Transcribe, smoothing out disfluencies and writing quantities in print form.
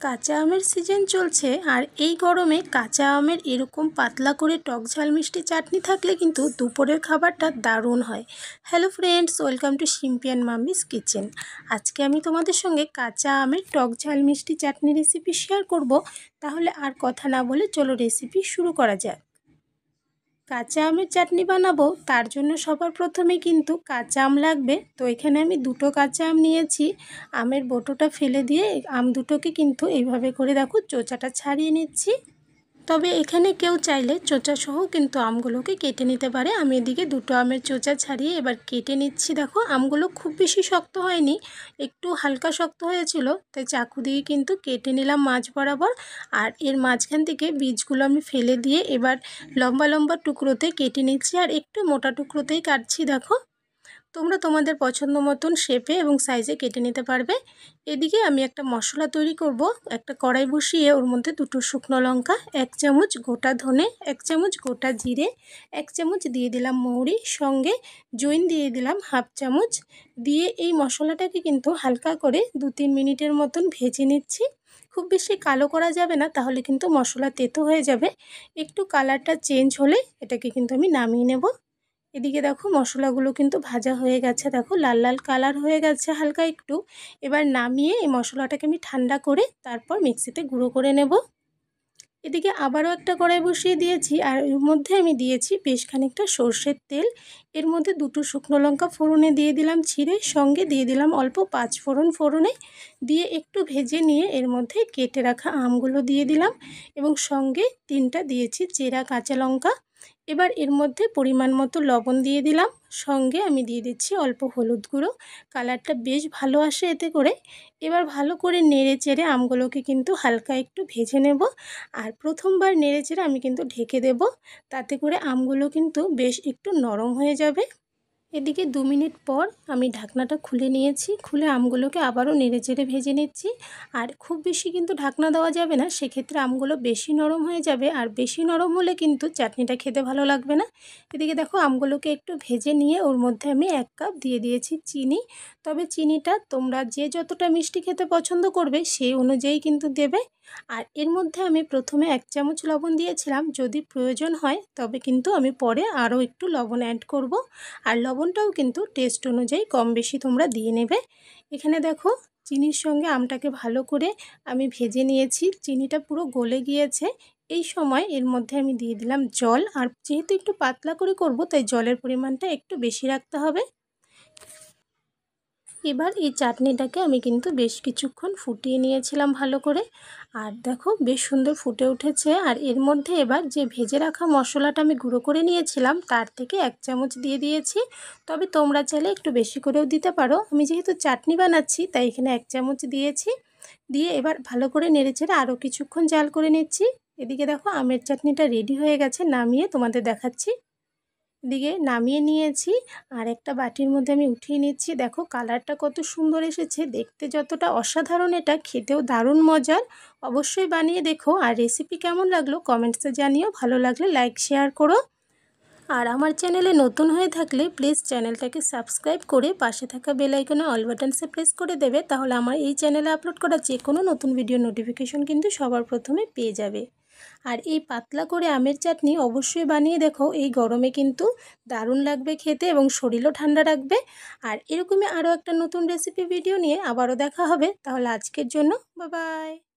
কাঁচা আমের সিজন চলছে আর এই গরমে কাঁচা আমের এরকম পাতলা করে টক ঝাল মিষ্টি চাটনি থাকলে কিন্তু দুপুরের খাবারটা দারুণ হয়। Hello friends, welcome to Shimpi and mummy's kitchen. আজকে আমি তোমাদের সঙ্গে কাঁচা আমের টক ঝাল মিষ্টি চাটনি রেসিপি শেয়ার করব। তাহলে আর কথা না বলে চলো রেসিপি শুরু করা যাক। কাঁচা আমের চাটনি বানাবো, তার জন্য সবার প্রথমে কিন্তু কাঁচা আম লাগবে। তো এখানে আমি দুটো কাঁচা আম নিয়েছি। আমের বোটোটা ফেলে দিয়ে আম দুটোকে কিন্তু এইভাবে করে দেখো চোচাটা ছাড়িয়ে নিচ্ছি। তবে এখানে কেউ চাইলে চোচা সহ কিন্তু আমগুলোকে কেটে নিতে পারে। আমি এদিকে দুটো আমের চোচা ছাড়িয়ে এবার কেটে নিচ্ছি। দেখো আমগুলো খুব বেশি শক্ত হয়নি, একটু হালকা শক্ত হয়েছিল, তাই চাকু দিয়ে কিন্তু কেটে নিলাম মাঝ বরাবর। আর এর মাঝখান থেকে বীজগুলো আমি ফেলে দিয়ে এবার লম্বা লম্বা টুকরোতে কেটে নিচ্ছি, আর একটু মোটা টুকরোতেই কাটছি। দেখো তোমরা তোমাদের পছন্দ মতন শেপে এবং সাইজে কেটে নিতে পারবে। এদিকে আমি একটা মশলা তৈরি করব। একটা কড়াই বসিয়ে ওর মধ্যে দুটো শুকনো লঙ্কা, 1 চামচ গোটা ধনে, 1 চামচ গোটা জিরে, 1 চামচ দিয়ে দিলাম মৌরি, সঙ্গে জৈন দিয়ে দিলাম 1/2 চামচ। দিয়ে এই মশলাটাকে কিন্তু হালকা করে 2-3 মিনিটের মতন ভেজে নিচ্ছি। খুব বেশি কালো করা যাবে না, তাহলে কিন্তু মশলা তেতো হয়ে যাবে। একটু কালারটা চেঞ্জ হলে এটাকে কিন্তু আমি নামিয়ে নেব। এদিকে দেখো মশলাগুলো কিন্তু ভাজা হয়ে গেছে, দেখো লাল লাল কালার হয়ে গেছে হালকা একটু। এবার নামিয়ে এই মশলাটাকে আমি ঠান্ডা করে তারপর মিক্সিতে গুঁড়ো করে নেব। এদিকে আবারও একটা কড়াই বসিয়ে দিয়েছি, আর এর মধ্যে আমি দিয়েছি বেশ খানিকটা সর্ষের তেল। এর মধ্যে দুটো শুকনো লঙ্কা ফোড়নে দিয়ে দিলাম ছিঁড়ে, সঙ্গে দিয়ে দিলাম অল্প 5 ফোড়ন ফোড়নে। দিয়ে একটু ভেজে নিয়ে এর মধ্যে কেটে রাখা আমগুলো দিয়ে দিলাম, এবং সঙ্গে 3টা দিয়েছি চেরা কাঁচা লঙ্কা। এবার এর মধ্যে পরিমাণ মতো লবণ দিয়ে দিলাম, সঙ্গে আমি দিয়ে দিচ্ছি অল্প হলুদ গুঁড়ো। কালারটা বেশ ভালো আসে এতে করে। এবার ভালো করে নেড়ে চেড়ে আমগুলোকে কিন্তু হালকা একটু ভেজে নেব। আর প্রথমবার নেড়ে চেড়ে আমি কিন্তু ঢেকে দেব, তাতে করে আমগুলো কিন্তু বেশ একটু নরম হয়ে যাবে। এদিকে 2 মিনিট পর আমি ঢাকনাটা খুলে নিয়েছি। খুলে আমগুলোকে আবারও নেড়ে চেড়ে ভেজে নিচ্ছি। আর খুব বেশি কিন্তু ঢাকনা দেওয়া যাবে না, সেক্ষেত্রে আমগুলো বেশি নরম হয়ে যাবে, আর বেশি নরম হলে কিন্তু চাটনিটা খেতে ভালো লাগবে না। এদিকে দেখো আমগুলোকে একটু ভেজে নিয়ে ওর মধ্যে আমি 1 কাপ দিয়ে দিয়েছি চিনি। তবে চিনিটা তোমরা যে যতটা মিষ্টি খেতে পছন্দ করবে সেই অনুযায়ী কিন্তু দেবে। আর এর মধ্যে আমি প্রথমে 1 চামচ লবণ দিয়েছিলাম, যদি প্রয়োজন হয় তবে কিন্তু আমি পরে আরও একটু লবণ অ্যাড করব। আর লবণটাও কিন্তু টেস্ট অনুযায়ী কম বেশি তোমরা দিয়ে নেবে। এখানে দেখো চিনির সঙ্গে আমটাকে ভালো করে আমি ভেজে নিয়েছি, চিনিটা পুরো গলে গিয়েছে। এই সময় এর মধ্যে আমি দিয়ে দিলাম জল, আর যেহেতু একটু পাতলা করে করব তাই জলের পরিমাণটা একটু বেশি রাখতে হবে। এবার এই চাটনিটাকে আমি কিন্তু বেশ কিছুক্ষণ ফুটিয়ে নিয়েছিলাম ভালো করে। আর দেখো বেশ সুন্দর ফুটে উঠেছে। আর এর মধ্যে এবার যে ভেজে রাখা মশলাটা আমি গুঁড়ো করে নিয়েছিলাম তার থেকে 1 চামচ দিয়ে দিয়েছি। তবে তোমরা চাইলে একটু বেশি করেও দিতে পারো। আমি যেহেতু চাটনি বানাচ্ছি তাই এখানে 1 চামচ দিয়েছি। দিয়ে এবার ভালো করে নেড়েচেড়ে আরও কিছুক্ষণ জাল করে নিচ্ছি। এদিকে দেখো আমের চাটনিটা রেডি হয়ে গেছে, নামিয়ে তোমাদের দেখাচ্ছি। দিকে নামিয়ে নিয়েছি, আর একটা বাটির মধ্যে আমি উঠিয়ে নিচ্ছি। দেখো কালারটা কত সুন্দর এসেছে, দেখতে যতটা অসাধারণ এটা খেতেও দারুণ মজার। অবশ্যই বানিয়ে দেখো। আর রেসিপি কেমন লাগলো কমেন্টসে জানিও, ভালো লাগলে লাইক শেয়ার করো। আর আমার চ্যানেলে নতুন হয়ে থাকলে প্লিজ চ্যানেলটাকে সাবস্ক্রাইব করে পাশে থাকা বেল আইকনে অল বাটনসে প্রেস করে দেবে, তাহলে আমার এই চ্যানেলে আপলোড করা যে কোনো নতুন ভিডিও নোটিফিকেশন কিন্তু সবার প্রথমে পেয়ে যাবে। আর এই পাতলা করে আমের চাটনি অবশ্যই বানিয়ে দেখো, এই গরমে কিন্তু দারুণ লাগবে খেতে এবং শরীরও ঠান্ডা রাখবে। আর এরকমই আরও একটা নতুন রেসিপি ভিডিও নিয়ে আবারও দেখা হবে। তাহলে আজকের জন্য বাই বাই।